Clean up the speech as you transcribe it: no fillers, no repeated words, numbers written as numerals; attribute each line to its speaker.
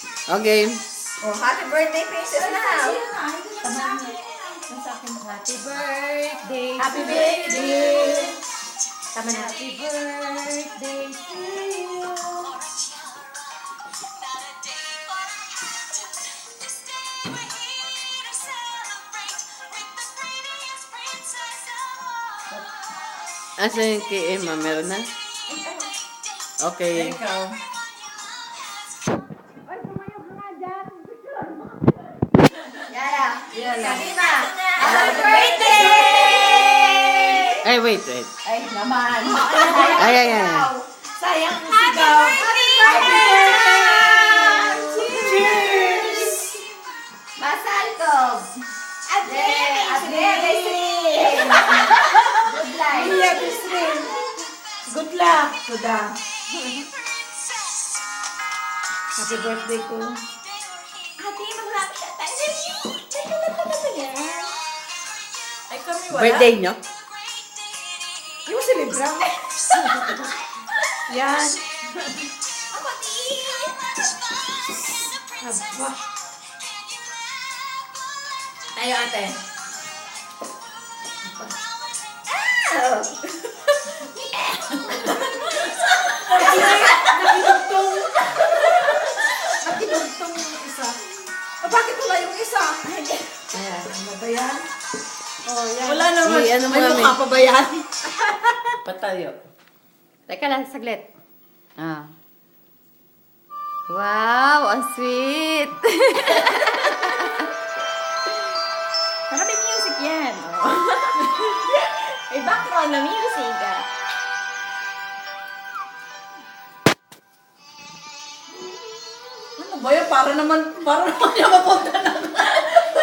Speaker 1: Okay.
Speaker 2: Oh, happy birthday, Princess now.
Speaker 3: Happy birthday.
Speaker 2: Happy birthday.
Speaker 3: Tama na. Happy birthday to you.
Speaker 1: Asan yung kay Emma? Meron na? Okay.
Speaker 2: Ikaw. Yaya. Kanina. Happy birthday!
Speaker 1: Ay, wait.
Speaker 2: Ay, naman.
Speaker 1: Ay.
Speaker 2: Sayang ang sigaw. Happy birthday! Cheers! Masalkog. Good life. Good luck to the happy birthday ko. Ate, mag-happy siya tayo. Ay, kami wala.
Speaker 1: Birthday nyo?
Speaker 2: Yung si Libra. Yan. Aba. Tayo, ate. Nakidugtong yung isa. Bakit wala yung isa? Ayan, ano ba yan? Oh, yan. Wala naman.
Speaker 1: Si, ano
Speaker 2: May
Speaker 1: mga
Speaker 2: mukha pa ba yan?
Speaker 1: Patayo.
Speaker 3: Teka lang, saglit. Ah. Wow, ang sweet. Marami music yan. Oh. May background na music.
Speaker 2: Ano ba yan? Para naman yung mapunta